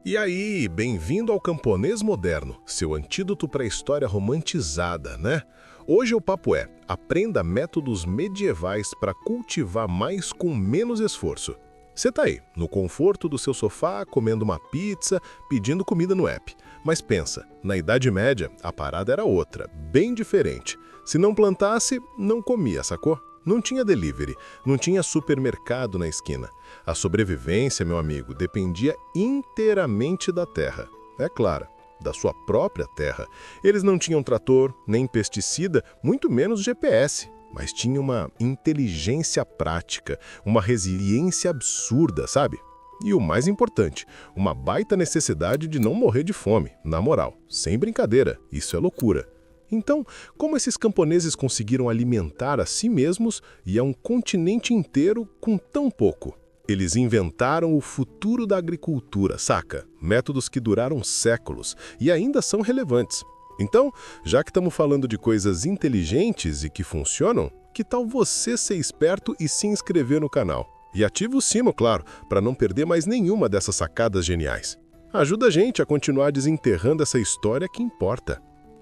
E aí, bem-vindo ao Camponês Moderno, seu antídoto para a história romantizada, né? Hoje o papo é: aprenda métodos medievais para cultivar mais com menos esforço. Você tá aí, no conforto do seu sofá, comendo uma pizza, pedindo comida no app. Mas pensa, na Idade Média, a parada era outra, bem diferente. Se não plantasse, não comia, sacou? Não tinha delivery, não tinha supermercado na esquina. A sobrevivência, meu amigo, dependia inteiramente da terra. É claro, da sua própria terra. Eles não tinham trator, nem pesticida, muito menos GPS. Mas tinha uma inteligência prática, uma resiliência absurda, sabe? E o mais importante, uma baita necessidade de não morrer de fome, na moral. Sem brincadeira, isso é loucura. Então, como esses camponeses conseguiram alimentar a si mesmos e a um continente inteiro com tão pouco? Eles inventaram o futuro da agricultura, saca? Métodos que duraram séculos e ainda são relevantes. Então, já que estamos falando de coisas inteligentes e que funcionam, que tal você ser esperto e se inscrever no canal? E ativa o sino, claro, para não perder mais nenhuma dessas sacadas geniais. Ajuda a gente a continuar desenterrando essa história que importa.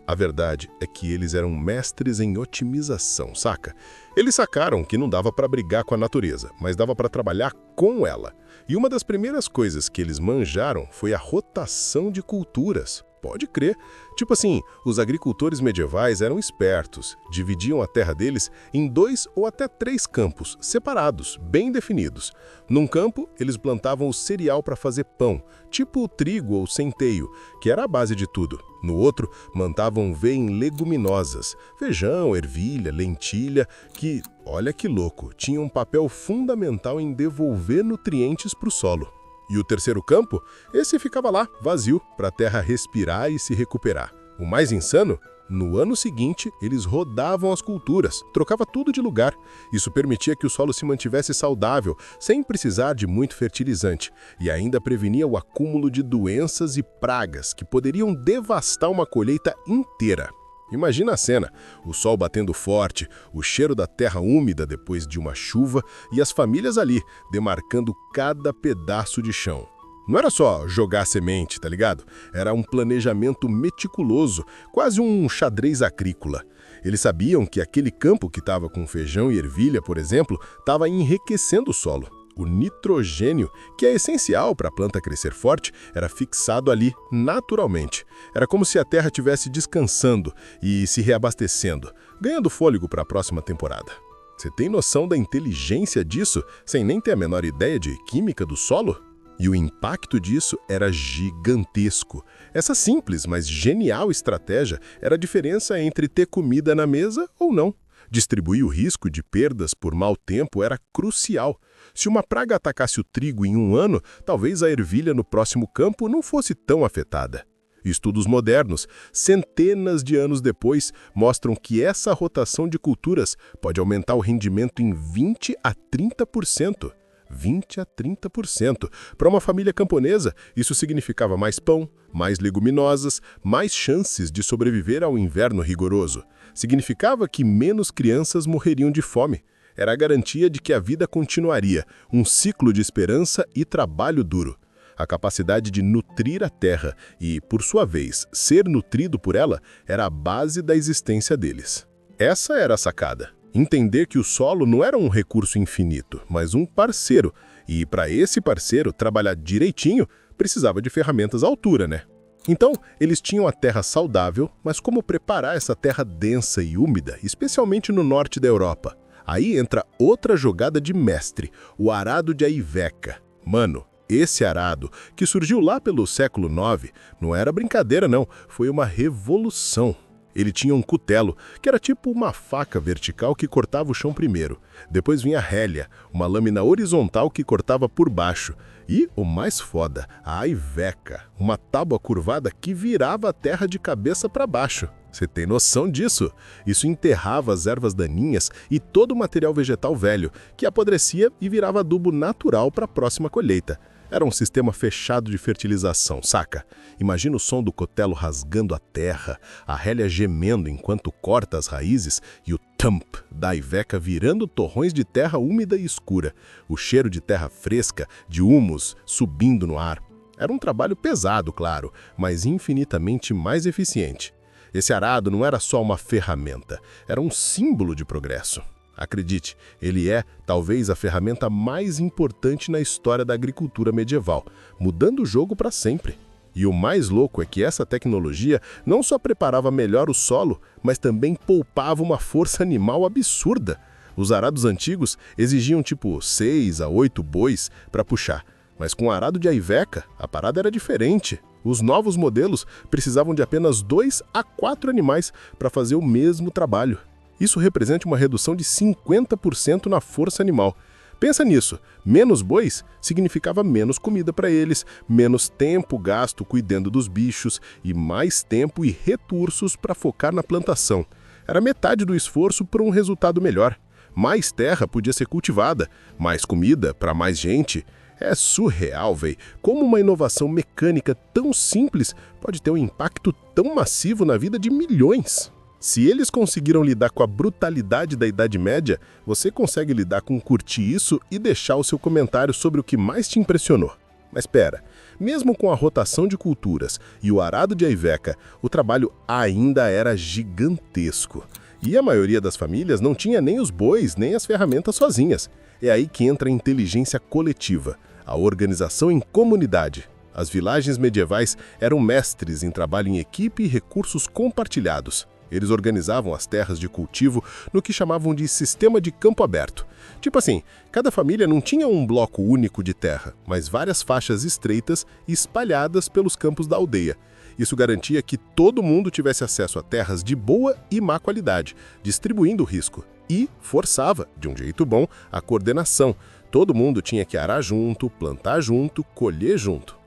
A verdade é que eles eram mestres em otimização, saca? Eles sacaram que não dava para brigar com a natureza, mas dava para trabalhar com ela. E uma das primeiras coisas que eles manjaram foi a rotação de culturas. Pode crer. Tipo assim, os agricultores medievais eram espertos, dividiam a terra deles em 2 ou até 3 campos, separados, bem definidos. Num campo, eles plantavam o cereal para fazer pão, tipo o trigo ou centeio, que era a base de tudo. No outro, mandavam ver em leguminosas, feijão, ervilha, lentilha, que, olha que louco, tinham um papel fundamental em devolver nutrientes para o solo. E o terceiro campo, esse ficava lá, vazio, para a terra respirar e se recuperar. O mais insano, no ano seguinte, eles rodavam as culturas, trocava tudo de lugar. Isso permitia que o solo se mantivesse saudável, sem precisar de muito fertilizante, e ainda prevenia o acúmulo de doenças e pragas que poderiam devastar uma colheita inteira. Imagina a cena, o sol batendo forte, o cheiro da terra úmida depois de uma chuva e as famílias ali, demarcando cada pedaço de chão. Não era só jogar semente, tá ligado? Era um planejamento meticuloso, quase um xadrez agrícola. Eles sabiam que aquele campo que estava com feijão e ervilha, por exemplo, estava enriquecendo o solo. O nitrogênio, que é essencial para a planta crescer forte, era fixado ali naturalmente. Era como se a terra estivesse descansando e se reabastecendo, ganhando fôlego para a próxima temporada. Você tem noção da inteligência disso, sem nem ter a menor ideia de química do solo? E o impacto disso era gigantesco. Essa simples, mas genial estratégia era a diferença entre ter comida na mesa ou não. Distribuir o risco de perdas por mau tempo era crucial. Se uma praga atacasse o trigo em um ano, talvez a ervilha no próximo campo não fosse tão afetada. Estudos modernos, centenas de anos depois, mostram que essa rotação de culturas pode aumentar o rendimento em 20 a 30%. 20 a 30%. Para uma família camponesa, isso significava mais pão, mais leguminosas, mais chances de sobreviver ao inverno rigoroso. Significava que menos crianças morreriam de fome. Era a garantia de que a vida continuaria, um ciclo de esperança e trabalho duro. A capacidade de nutrir a terra e, por sua vez, ser nutrido por ela era a base da existência deles. Essa era a sacada. Entender que o solo não era um recurso infinito, mas um parceiro. E para esse parceiro trabalhar direitinho, precisava de ferramentas à altura, né? Então, eles tinham a terra saudável, mas como preparar essa terra densa e úmida, especialmente no norte da Europa? Aí entra outra jogada de mestre, o arado de Aiveca. Mano, esse arado, que surgiu lá pelo século IX, não era brincadeira não, foi uma revolução. Ele tinha um cutelo, que era tipo uma faca vertical que cortava o chão primeiro. Depois vinha a rélia, uma lâmina horizontal que cortava por baixo. E, o mais foda, a aiveca, uma tábua curvada que virava a terra de cabeça para baixo. Você tem noção disso? Isso enterrava as ervas daninhas e todo o material vegetal velho, que apodrecia e virava adubo natural para a próxima colheita. Era um sistema fechado de fertilização, saca? Imagina o som do cutelo rasgando a terra, a rélia gemendo enquanto corta as raízes e o thump da aiveca virando torrões de terra úmida e escura, o cheiro de terra fresca, de humus, subindo no ar. Era um trabalho pesado, claro, mas infinitamente mais eficiente. Esse arado não era só uma ferramenta, era um símbolo de progresso. Acredite, ele é, talvez, a ferramenta mais importante na história da agricultura medieval, mudando o jogo para sempre. E o mais louco é que essa tecnologia não só preparava melhor o solo, mas também poupava uma força animal absurda. Os arados antigos exigiam tipo 6 a 8 bois para puxar, mas com o arado de Aiveca, a parada era diferente. Os novos modelos precisavam de apenas 2 a 4 animais para fazer o mesmo trabalho. Isso representa uma redução de 50% na força animal. Pensa nisso, menos bois significava menos comida para eles, menos tempo gasto cuidando dos bichos e mais tempo e recursos para focar na plantação. Era metade do esforço para um resultado melhor. Mais terra podia ser cultivada, mais comida para mais gente. É surreal, véi, como uma inovação mecânica tão simples pode ter um impacto tão massivo na vida de milhões. Se eles conseguiram lidar com a brutalidade da Idade Média, você consegue lidar com curtir isso e deixar o seu comentário sobre o que mais te impressionou. Mas espera, mesmo com a rotação de culturas e o arado de Aiveca, o trabalho ainda era gigantesco. E a maioria das famílias não tinha nem os bois, nem as ferramentas sozinhas. É aí que entra a inteligência coletiva, a organização em comunidade. As vilagens medievais eram mestres em trabalho em equipe e recursos compartilhados. Eles organizavam as terras de cultivo no que chamavam de sistema de campo aberto. Tipo assim, cada família não tinha um bloco único de terra, mas várias faixas estreitas e espalhadas pelos campos da aldeia. Isso garantia que todo mundo tivesse acesso a terras de boa e má qualidade, distribuindo o risco. E forçava, de um jeito bom, a coordenação. Todo mundo tinha que arar junto, plantar junto, colher junto.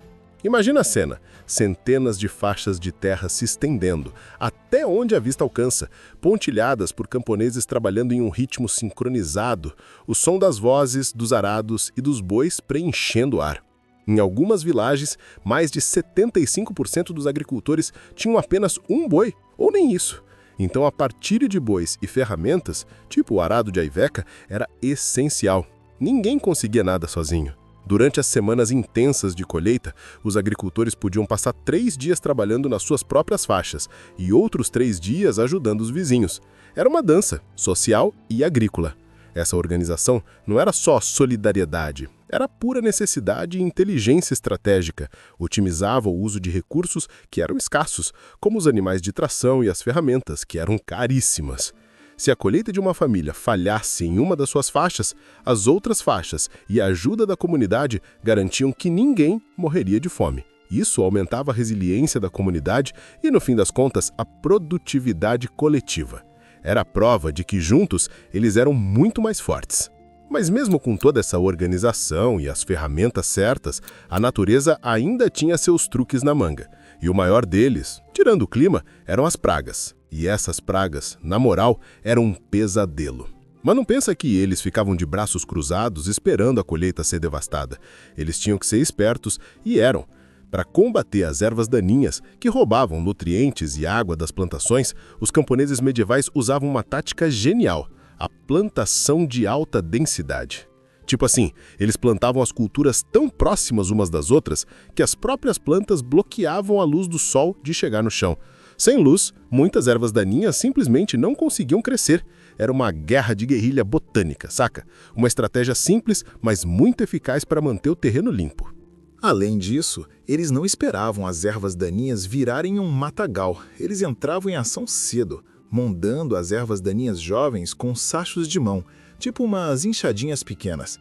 Imagina a cena, centenas de faixas de terra se estendendo, até onde a vista alcança, pontilhadas por camponeses trabalhando em um ritmo sincronizado, o som das vozes, dos arados e dos bois preenchendo o ar. Em algumas vilagens, mais de 75% dos agricultores tinham apenas um boi, ou nem isso. Então a partilha de bois e ferramentas, tipo o arado de Aiveca, era essencial. Ninguém conseguia nada sozinho. Durante as semanas intensas de colheita, os agricultores podiam passar 3 dias trabalhando nas suas próprias faixas e outros 3 dias ajudando os vizinhos. Era uma dança, social e agrícola. Essa organização não era só solidariedade, era pura necessidade e inteligência estratégica. Otimizava o uso de recursos que eram escassos, como os animais de tração e as ferramentas, que eram caríssimas. Se a colheita de uma família falhasse em uma das suas faixas, as outras faixas e a ajuda da comunidade garantiam que ninguém morreria de fome. Isso aumentava a resiliência da comunidade e, no fim das contas, a produtividade coletiva. Era a prova de que juntos eles eram muito mais fortes. Mas mesmo com toda essa organização e as ferramentas certas, a natureza ainda tinha seus truques na manga. E o maior deles, tirando o clima, eram as pragas. E essas pragas, na moral, eram um pesadelo. Mas não pensa que eles ficavam de braços cruzados esperando a colheita ser devastada. Eles tinham que ser espertos e eram. Para combater as ervas daninhas que roubavam nutrientes e água das plantações, os camponeses medievais usavam uma tática genial: a plantação de alta densidade. Tipo assim, eles plantavam as culturas tão próximas umas das outras que as próprias plantas bloqueavam a luz do sol de chegar no chão. Sem luz, muitas ervas daninhas simplesmente não conseguiam crescer. Era uma guerra de guerrilha botânica, saca? Uma estratégia simples, mas muito eficaz para manter o terreno limpo. Além disso, eles não esperavam as ervas daninhas virarem um matagal. Eles entravam em ação cedo, mondando as ervas daninhas jovens com sachos de mão, tipo umas enxadinhas pequenas.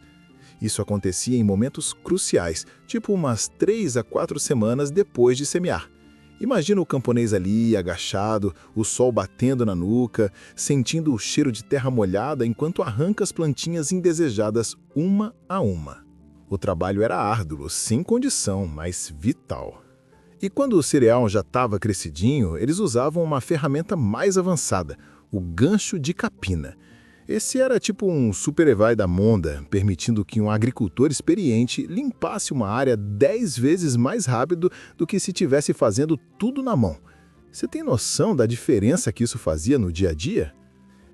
Isso acontecia em momentos cruciais, tipo umas 3 a 4 semanas depois de semear. Imagina o camponês ali, agachado, o sol batendo na nuca, sentindo o cheiro de terra molhada enquanto arranca as plantinhas indesejadas uma a uma. O trabalho era árduo, sem condição, mas vital. E quando o cereal já estava crescidinho, eles usavam uma ferramenta mais avançada, o gancho de capina. Esse era tipo um super-herói da monda, permitindo que um agricultor experiente limpasse uma área 10 vezes mais rápido do que se estivesse fazendo tudo na mão. Você tem noção da diferença que isso fazia no dia a dia?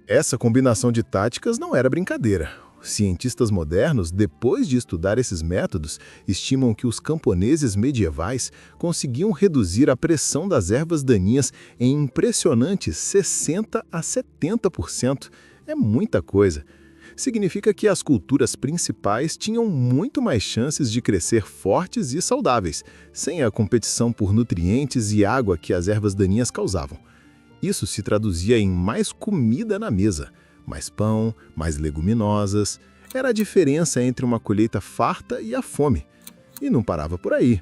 Essa combinação de táticas não era brincadeira. Cientistas modernos, depois de estudar esses métodos, estimam que os camponeses medievais conseguiam reduzir a pressão das ervas daninhas em impressionantes 60 a 70%. É muita coisa. Significa que as culturas principais tinham muito mais chances de crescer fortes e saudáveis, sem a competição por nutrientes e água que as ervas daninhas causavam. Isso se traduzia em mais comida na mesa, mais pão, mais leguminosas. Era a diferença entre uma colheita farta e a fome. E não parava por aí.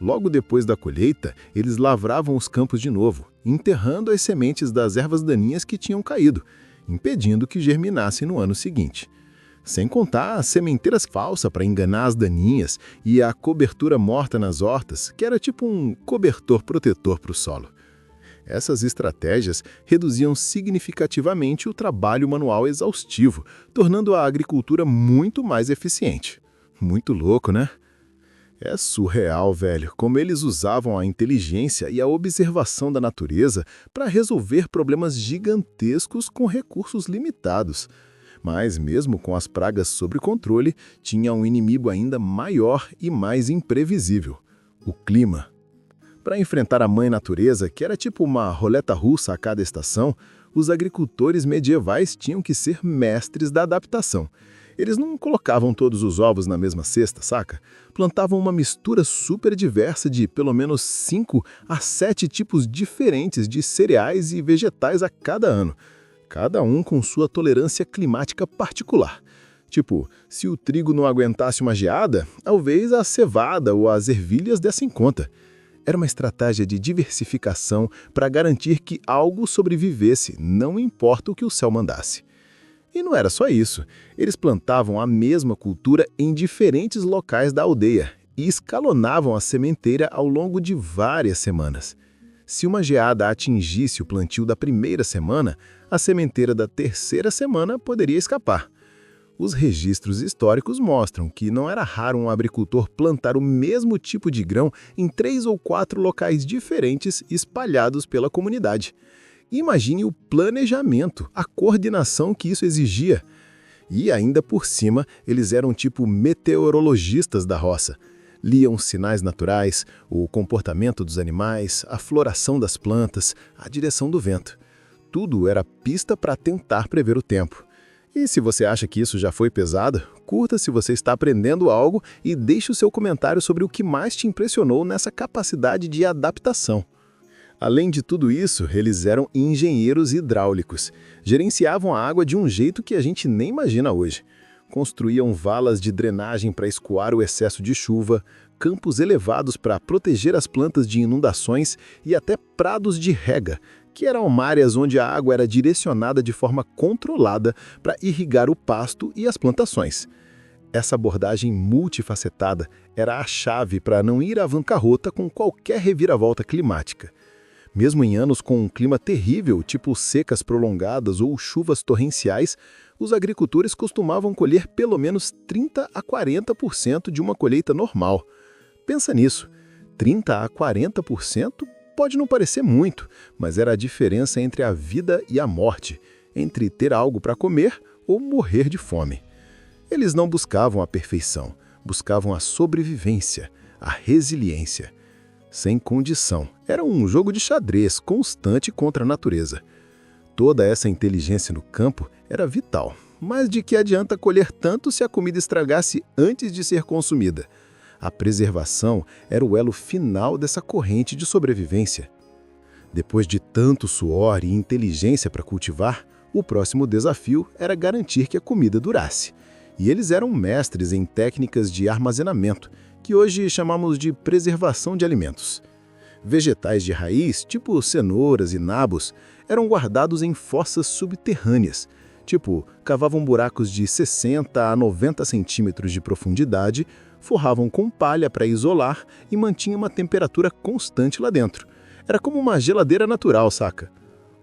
Logo depois da colheita, eles lavravam os campos de novo, enterrando as sementes das ervas daninhas que tinham caído, impedindo que germinassem no ano seguinte. Sem contar as sementeiras falsas para enganar as daninhas e a cobertura morta nas hortas, que era tipo um cobertor protetor para o solo. Essas estratégias reduziam significativamente o trabalho manual exaustivo, tornando a agricultura muito mais eficiente. Muito louco, né? É surreal, velho, como eles usavam a inteligência e a observação da natureza para resolver problemas gigantescos com recursos limitados. Mas, mesmo com as pragas sob controle, tinha um inimigo ainda maior e mais imprevisível: o clima. Para enfrentar a mãe natureza, que era tipo uma roleta russa a cada estação, os agricultores medievais tinham que ser mestres da adaptação. Eles não colocavam todos os ovos na mesma cesta, saca? Plantavam uma mistura super diversa de pelo menos 5 a 7 tipos diferentes de cereais e vegetais a cada ano, cada um com sua tolerância climática particular. Tipo, se o trigo não aguentasse uma geada, talvez a cevada ou as ervilhas dessem conta. Era uma estratégia de diversificação para garantir que algo sobrevivesse, não importa o que o céu mandasse. E não era só isso. Eles plantavam a mesma cultura em diferentes locais da aldeia e escalonavam a sementeira ao longo de várias semanas. Se uma geada atingisse o plantio da primeira semana, a sementeira da terceira semana poderia escapar. Os registros históricos mostram que não era raro um agricultor plantar o mesmo tipo de grão em 3 ou 4 locais diferentes espalhados pela comunidade. Imagine o planejamento, a coordenação que isso exigia. E ainda por cima, eles eram tipo meteorologistas da roça. Liam sinais naturais, o comportamento dos animais, a floração das plantas, a direção do vento. Tudo era pista para tentar prever o tempo. E se você acha que isso já foi pesado, curta se você está aprendendo algo e deixe o seu comentário sobre o que mais te impressionou nessa capacidade de adaptação. Além de tudo isso, eles eram engenheiros hidráulicos. Gerenciavam a água de um jeito que a gente nem imagina hoje. Construíam valas de drenagem para escoar o excesso de chuva, campos elevados para proteger as plantas de inundações e até prados de rega, que eram áreas onde a água era direcionada de forma controlada para irrigar o pasto e as plantações. Essa abordagem multifacetada era a chave para não ir à bancarrota com qualquer reviravolta climática. Mesmo em anos com um clima terrível, tipo secas prolongadas ou chuvas torrenciais, os agricultores costumavam colher pelo menos 30 a 40% de uma colheita normal. Pensa nisso, 30 a 40% pode não parecer muito, mas era a diferença entre a vida e a morte, entre ter algo para comer ou morrer de fome. Eles não buscavam a perfeição, buscavam a sobrevivência, a resiliência. Sem condição. Era um jogo de xadrez constante contra a natureza. Toda essa inteligência no campo era vital, mas de que adianta colher tanto se a comida estragasse antes de ser consumida? A preservação era o elo final dessa corrente de sobrevivência. Depois de tanto suor e inteligência para cultivar, o próximo desafio era garantir que a comida durasse. E eles eram mestres em técnicas de armazenamento, que hoje chamamos de preservação de alimentos. Vegetais de raiz, tipo cenouras e nabos, eram guardados em fossas subterrâneas, tipo, cavavam buracos de 60 a 90 centímetros de profundidade, forravam com palha para isolar e mantinham uma temperatura constante lá dentro. Era como uma geladeira natural, saca?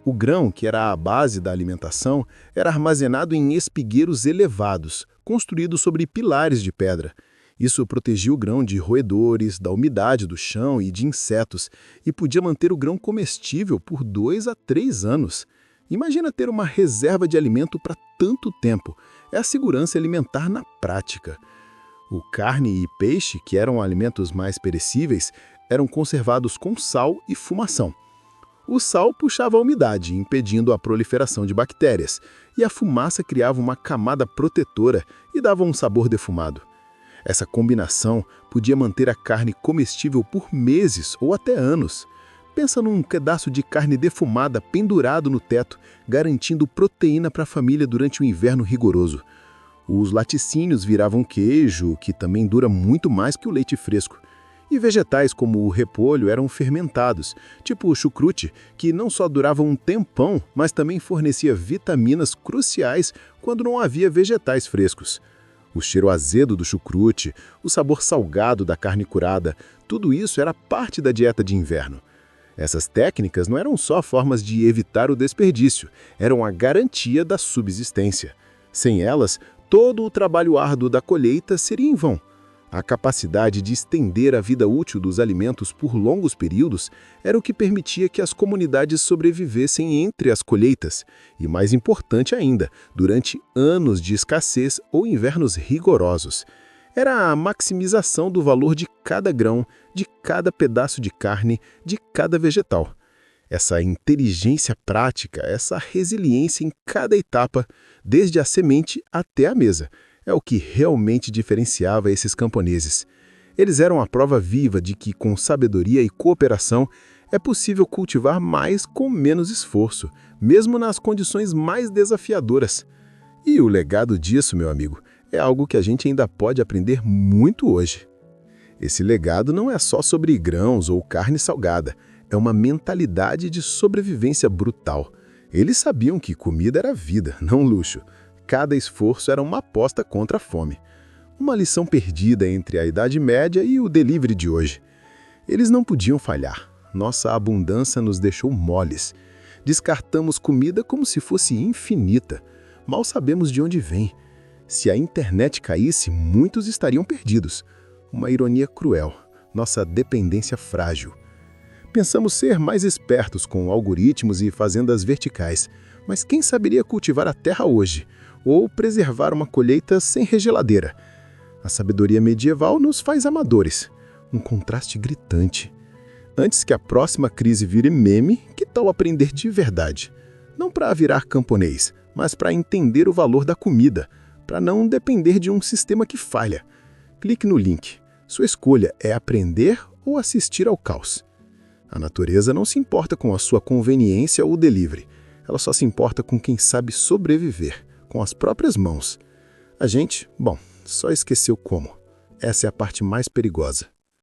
O grão, que era a base da alimentação, era armazenado em espigueiros elevados, construídos sobre pilares de pedra. Isso protegia o grão de roedores, da umidade do chão e de insetos, e podia manter o grão comestível por 2 a 3 anos. Imagina ter uma reserva de alimento para tanto tempo. é a segurança alimentar na prática. O carne e peixe, que eram alimentos mais perecíveis, eram conservados com sal e fumação. O sal puxava a umidade, impedindo a proliferação de bactérias, e a fumaça criava uma camada protetora e dava um sabor defumado. Essa combinação podia manter a carne comestível por meses ou até anos. Pensa num pedaço de carne defumada pendurado no teto, garantindo proteína para a família durante o inverno rigoroso. Os laticínios viravam queijo, que também dura muito mais que o leite fresco. E vegetais como o repolho eram fermentados, tipo o chucrute, que não só durava um tempão, mas também fornecia vitaminas cruciais quando não havia vegetais frescos. O cheiro azedo do chucrute, o sabor salgado da carne curada, tudo isso era parte da dieta de inverno. Essas técnicas não eram só formas de evitar o desperdício, eram a garantia da subsistência. Sem elas, todo o trabalho árduo da colheita seria em vão. A capacidade de estender a vida útil dos alimentos por longos períodos era o que permitia que as comunidades sobrevivessem entre as colheitas e, mais importante ainda, durante anos de escassez ou invernos rigorosos. Era a maximização do valor de cada grão, de cada pedaço de carne, de cada vegetal. Essa inteligência prática, essa resiliência em cada etapa, desde a semente até a mesa, é o que realmente diferenciava esses camponeses. Eles eram a prova viva de que, com sabedoria e cooperação, é possível cultivar mais com menos esforço, mesmo nas condições mais desafiadoras. E o legado disso, meu amigo, é algo que a gente ainda pode aprender muito hoje. Esse legado não é só sobre grãos ou carne salgada, é uma mentalidade de sobrevivência brutal. Eles sabiam que comida era vida, não luxo. Cada esforço era uma aposta contra a fome. Uma lição perdida entre a Idade Média e o delivery de hoje. Eles não podiam falhar. Nossa abundância nos deixou moles. Descartamos comida como se fosse infinita. Mal sabemos de onde vem. Se a internet caísse, muitos estariam perdidos. Uma ironia cruel. Nossa dependência frágil. Pensamos ser mais espertos com algoritmos e fazendas verticais. Mas quem saberia cultivar a terra hoje? Ou preservar uma colheita sem regeladeira? A sabedoria medieval nos faz amadores. Um contraste gritante. Antes que a próxima crise vire meme, que tal aprender de verdade? Não para virar camponês, mas para entender o valor da comida, para não depender de um sistema que falha. Clique no link. Sua escolha é aprender ou assistir ao caos. A natureza não se importa com a sua conveniência ou delivery. Ela só se importa com quem sabe sobreviver, com as próprias mãos. A gente, só esqueceu como. Essa é a parte mais perigosa.